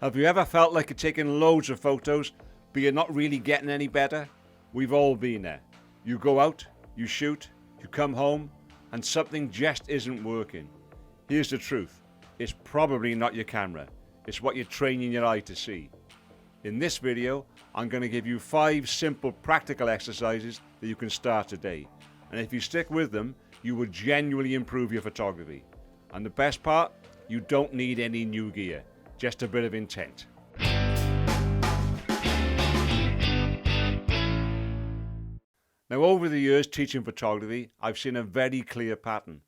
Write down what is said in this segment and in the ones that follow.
Have you ever felt like you're taking loads of photos, but you're not really getting any better? We've all been there. You go out, you shoot, you come home, and something just isn't working. Here's the truth. It's probably not your camera. It's what you're training your eye to see. In this video, I'm going to give you 5 simple practical exercises that you can start today. And if you stick with them, you will genuinely improve your photography. And the best part, you don't need any new gear. Just a bit of intent. Now, over the years teaching photography, I've seen a very clear pattern.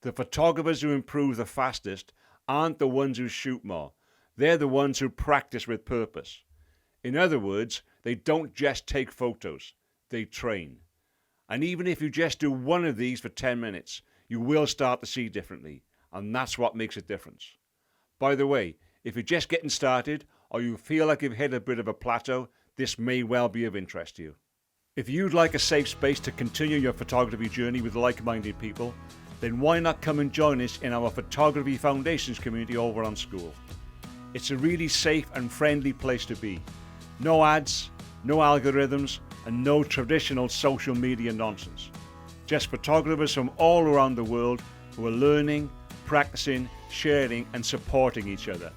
The photographers who improve the fastest aren't the ones who shoot more. They're the ones who practice with purpose. In other words, they don't just take photos, they train. And even if you just do one of these for 10 minutes, you will start to see differently. And that's what makes a difference. By the way, if you're just getting started or you feel like you've hit a bit of a plateau, this may well be of interest to you. If you'd like a safe space to continue your photography journey with like-minded people, then why not come and join us in our Photography Foundations community over on School. It's a really safe and friendly place to be. No ads, no algorithms, and no traditional social media nonsense. Just photographers from all around the world who are learning, practicing, sharing, and supporting each other.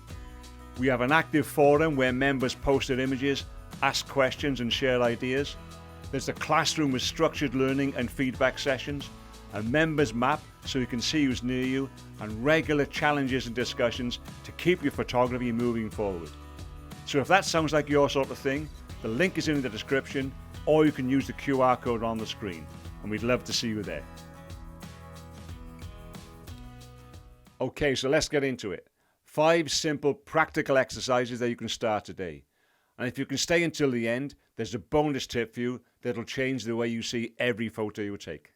We have an active forum where members post their images, ask questions, and share ideas. There's a classroom with structured learning and feedback sessions, a members map so you can see who's near you, and regular challenges and discussions to keep your photography moving forward. So if that sounds like your sort of thing, the link is in the description, or you can use the QR code on the screen, and we'd love to see you there. Okay, so let's get into it. 5 simple practical exercises that you can start today. And if you can stay until the end, there's a bonus tip for you that'll change the way you see every photo you take.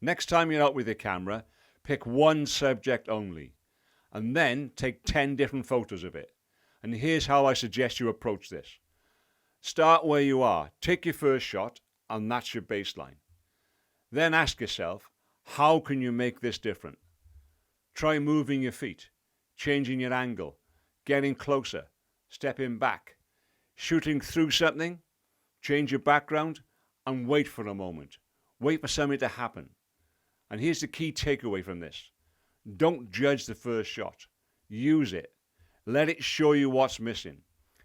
Next time you're out with your camera, pick one subject only, and then take 10 different photos of it. And here's how I suggest you approach this. Start where you are, take your first shot, and that's your baseline. Then ask yourself, how can you make this different? Try moving your feet, changing your angle, getting closer, stepping back, shooting through something, change your background, and wait for a moment. Wait for something to happen. And here's the key takeaway from this. Don't judge the first shot. Use it. Let it show you what's missing.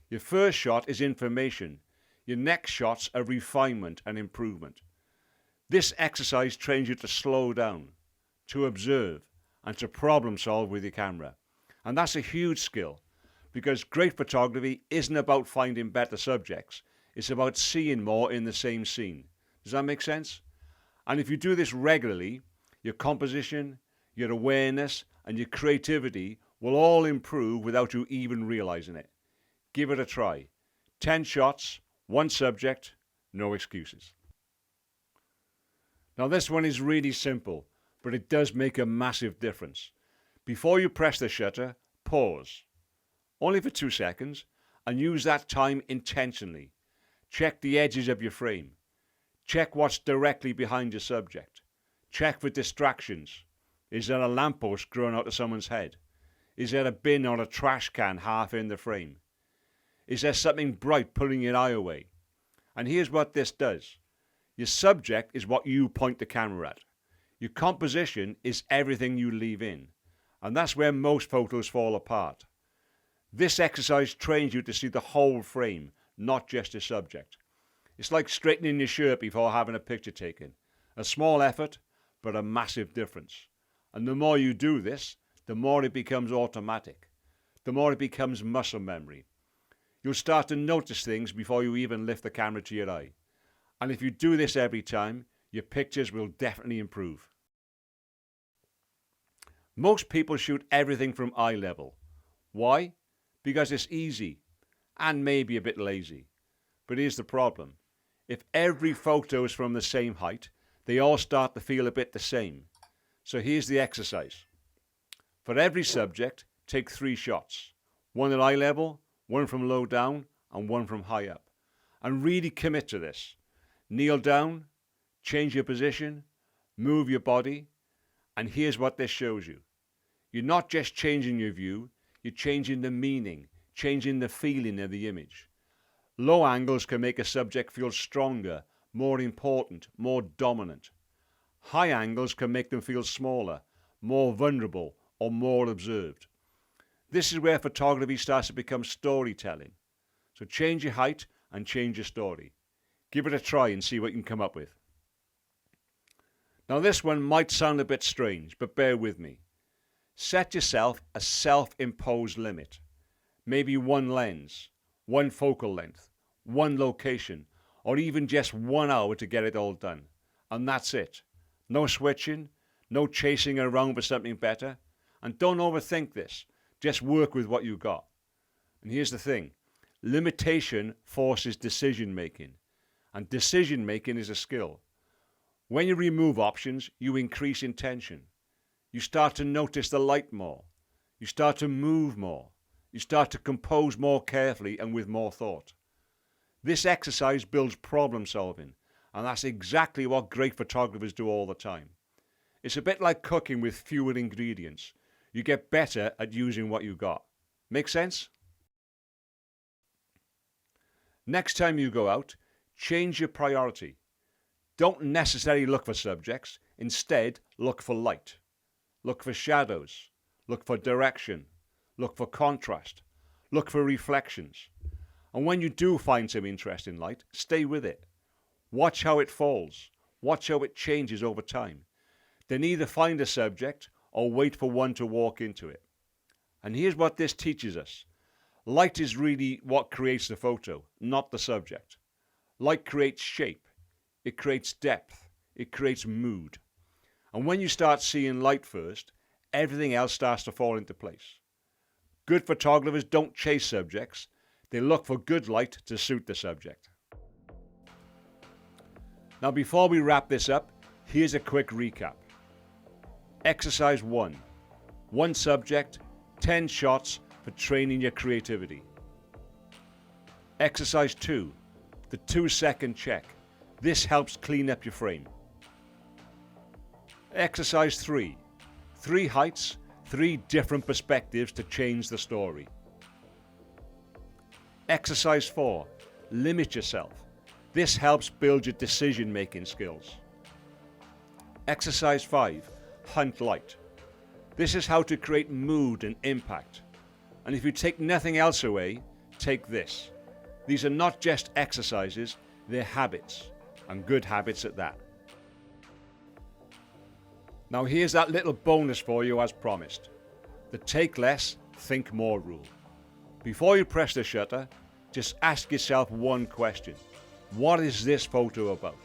Your first shot is information. Your next shots are refinement and improvement. This exercise trains you to slow down, to observe, and to problem solve with your camera. And that's a huge skill, because great photography isn't about finding better subjects. It's about seeing more in the same scene. Does that make sense? And if you do this regularly, your composition, your awareness, and your creativity will all improve without you even realizing it. Give it a try. 10 shots, 1 subject, no excuses. Now this one is really simple, but it does make a massive difference. Before you press the shutter, pause. Only for 2 seconds, and use that time intentionally. Check the edges of your frame. Check what's directly behind your subject. Check for distractions. Is there a lamppost growing out of someone's head? Is there a bin or a trash can half in the frame? Is there something bright pulling your eye away? And here's what this does. Your subject is what you point the camera at. Your composition is everything you leave in. And that's where most photos fall apart. This exercise trains you to see the whole frame, not just your subject. It's like straightening your shirt before having a picture taken. A small effort, but a massive difference. And the more you do this, the more it becomes automatic. The more it becomes muscle memory. You'll start to notice things before you even lift the camera to your eye. And if you do this every time, your pictures will definitely improve. Most people shoot everything from eye level. Why? Because it's easy and maybe a bit lazy. But here's the problem. If every photo is from the same height, they all start to feel a bit the same. So here's the exercise. For every subject, take 3 shots. 1 at eye level, 1 from low down, and 1 from high up. And really commit to this. Kneel down, change your position, move your body, and here's what this shows you. You're not just changing your view, you're changing the meaning, changing the feeling of the image. Low angles can make a subject feel stronger, more important, more dominant. High angles can make them feel smaller, more vulnerable, or more observed. This is where photography starts to become storytelling. So change your height and change your story. Give it a try and see what you can come up with. Now this one might sound a bit strange, but bear with me. Set yourself a self-imposed limit. Maybe one lens, one focal length, one location, or even just 1 hour to get it all done. And that's it. No switching, no chasing around for something better. And don't overthink this. Just work with what you got. And here's the thing. Limitation forces decision making. And decision making is a skill. When you remove options, you increase intention. You start to notice the light more. You start to move more. You start to compose more carefully and with more thought. This exercise builds problem solving, and that's exactly what great photographers do all the time. It's a bit like cooking with fewer ingredients. You get better at using what you got. Make sense? Next time you go out, change your priority. Don't necessarily look for subjects. Instead, look for light. Look for shadows. Look for direction. Look for contrast. Look for reflections. And when you do find some interesting light, stay with it. Watch how it falls. Watch how it changes over time. Then either find a subject or wait for one to walk into it. And here's what this teaches us. Light is really what creates the photo, not the subject. Light creates shape. It creates depth. It creates mood. And when you start seeing light first, everything else starts to fall into place. Good photographers don't chase subjects. They look for good light to suit the subject. Now before we wrap this up, here's a quick recap. Exercise 1. One subject, 10 shots for training your creativity. Exercise 2. The 2-second check. This helps clean up your frame. Exercise 3. 3 heights, 3 different perspectives to change the story. Exercise 4. Limit yourself. This helps build your decision-making skills. Exercise 5. Hunt light. This is how to create mood and impact. And if you take nothing else away, take this. These are not just exercises, they're habits, and good habits at that. Now here's that little bonus for you as promised. The take less, think more rule. Before you press the shutter, just ask yourself one question. What is this photo about?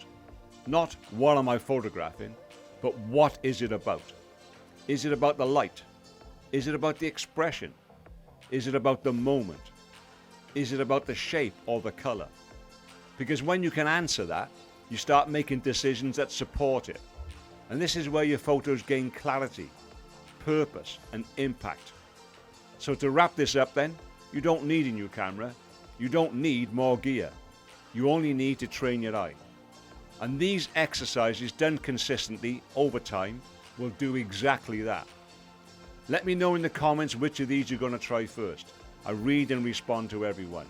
Not what am I photographing, but what is it about? Is it about the light? Is it about the expression? Is it about the moment? Is it about the shape or the color? Because when you can answer that, you start making decisions that support it. And this is where your photos gain clarity, purpose, and impact. So to wrap this up then, you don't need a new camera. You don't need more gear. You only need to train your eye. And these exercises done consistently over time will do exactly that. Let me know in the comments which of these you're going to try first. I read and respond to everyone.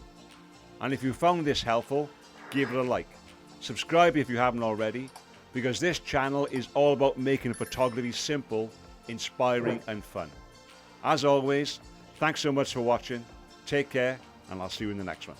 And if you found this helpful, give it a like. Subscribe if you haven't already, because this channel is all about making photography simple, inspiring and fun. As always, thanks so much for watching. Take care, and I'll see you in the next one.